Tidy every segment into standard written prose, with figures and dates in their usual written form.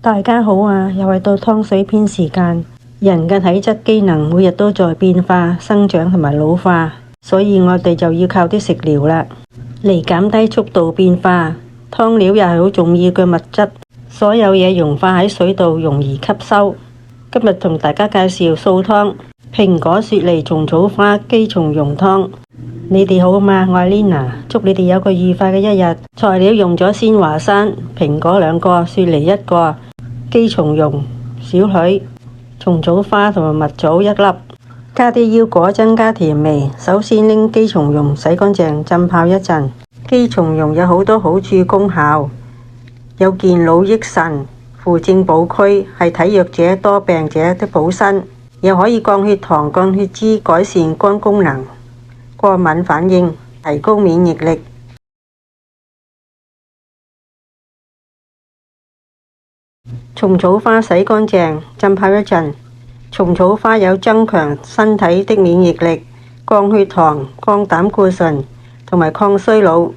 大家好啊，又係到湯水篇時間。人嘅體質機能每日都在變化、生長同埋老化，所以我哋就要靠啲食療啦，嚟減低速度變化。湯料又係好重要嘅物質，所有嘢溶化喺水度容易吸收。今日同大家介紹素湯：蘋果、雪梨、蟲草花姬松茸湯。你哋好嘛？我係 Lina， 祝你哋有個愉快嘅一日。材料用咗鮮華山蘋果2個、雪梨1個、姬松茸少許、蟲草花同埋蜜棗1粒，加啲腰果增加甜味。首先拎姬松茸洗乾淨，浸泡一陣。姬松茸有好多好處功效，有健腦益腎、扶正補虛，係體弱者多病者的補身，又可以降血糖、降血脂，改善肝功能、過敏反應，提高免疫力。蟲草花洗乾淨，浸泡一陣。蟲草花有增強身體的免疫力、降血糖、降膽固醇同埋抗衰老。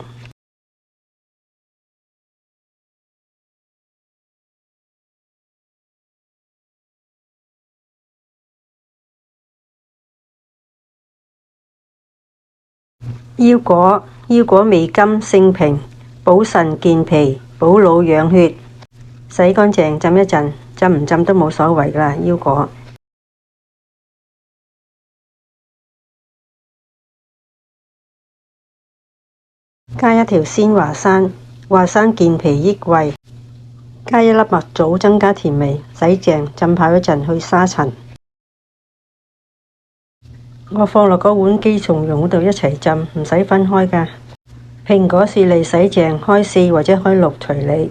腰果味甘性平，補腎健脾，補腦養血。洗乾淨浸一陣，浸唔浸都冇所謂㗎喇。腰果加一條鮮華山，華山健脾益胃，加1粒蜜棗增加甜味。洗淨浸泡一陣去沙塵。我放落嗰碗姬松茸嗰度一齊浸，唔使分開㗎。蘋果、雪梨洗淨，開4或者開6隨你。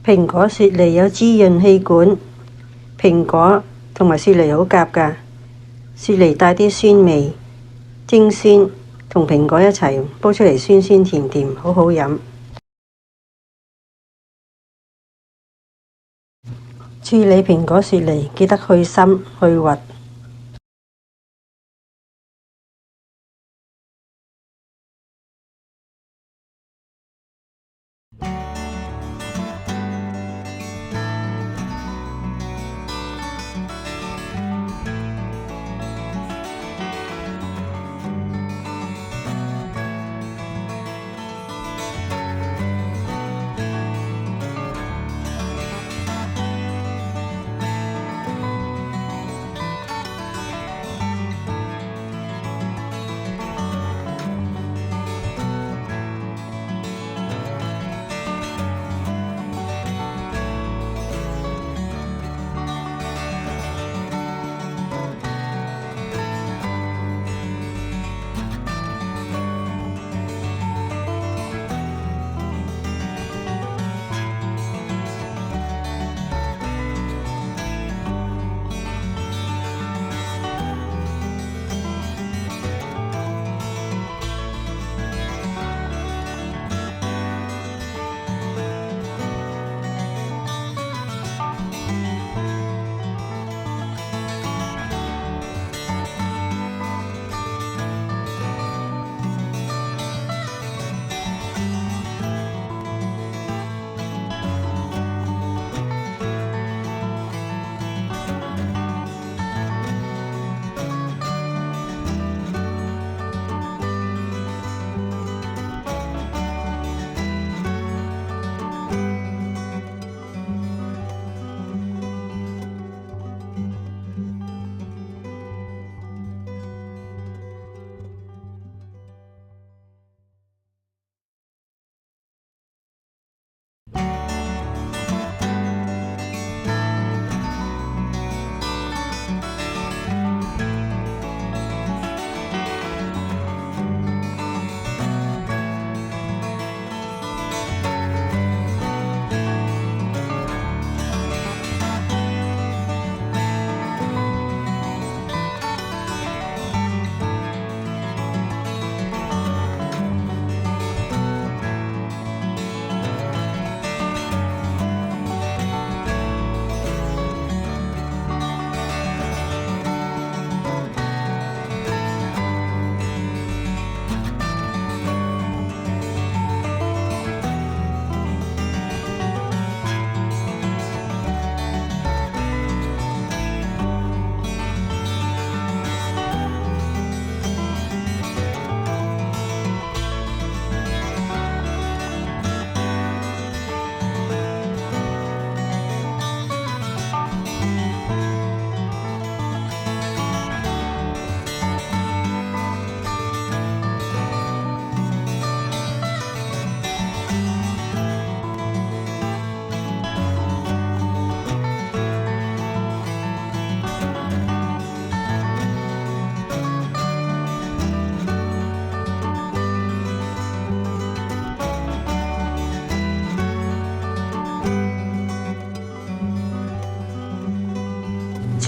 蘋果、雪梨有滋潤氣管，蘋果同埋雪梨好夾㗎。雪梨帶啲酸味，精酸同蘋果一齊煲出嚟，酸酸甜甜，好好飲。處理蘋果、雪梨記得去心去核。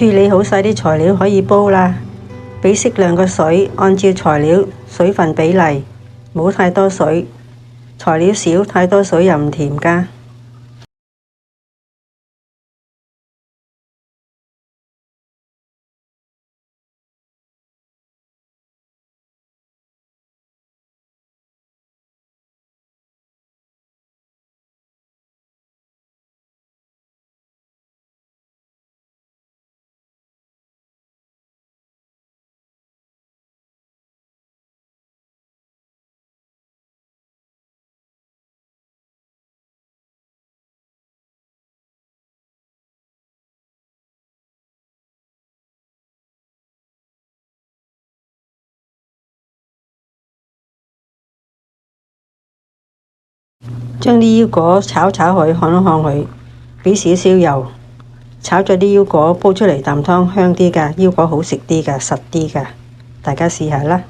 處理好晒啲材料可以煲啦，俾適量嘅水，按照材料水分比例，唔好太多水。材料少，太多水又唔甜㗎。將啲腰果炒佢，看一看佢，俾少少油，炒咗啲腰果煲出嚟啖湯，香啲㗎，腰果好食啲㗎，實啲㗎，大家試下啦。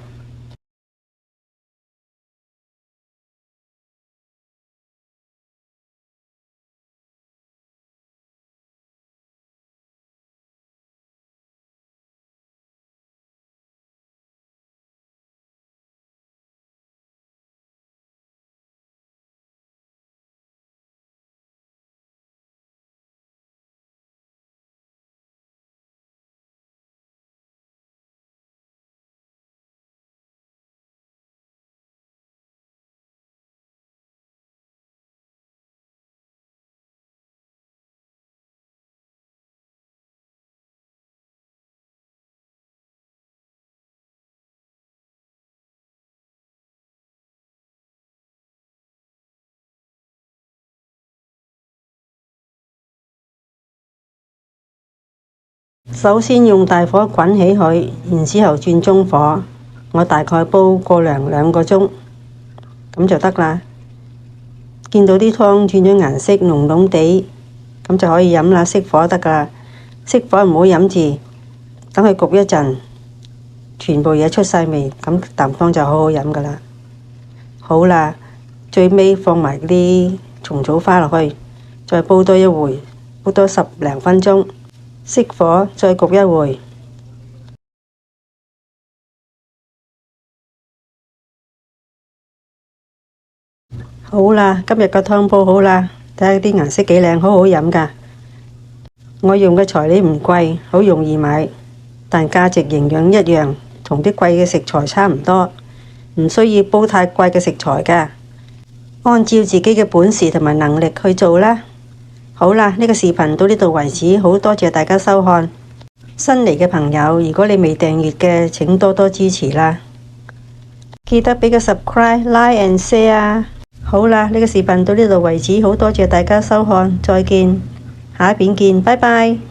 首先用大火滾起佢，然之後轉中火，我大概煲過涼2個鐘，咁就得啦。見到啲湯轉咗顏色濃濃地，咁就可以飲啦。熄火得㗎啦，熄火唔好飲住，等佢焗一陣，全部嘢出晒味，咁啖湯就好好飲㗎啦。好啦，最尾放埋啲蟲草花落去，再煲多一會，煲多10零分鐘。熄火，再焗一會。好啦，今日個湯煲好啦，睇下啲顏色幾靚，好好飲㗎。我用嘅材料唔貴，好容易買，但價值營養一樣，同啲貴嘅食材差唔多，唔需要煲太貴嘅食材㗎。按照自己嘅本事同埋能力去做啦。好啦，呢個視頻到呢度為止，好多謝大家收看。新嚟嘅朋友，如果你未訂閱嘅，請多多支持啦。記得俾個 subscribe、like and share 啊！好啦，呢個視頻到呢度為止，好多謝大家收看，再見，下一片見，拜拜。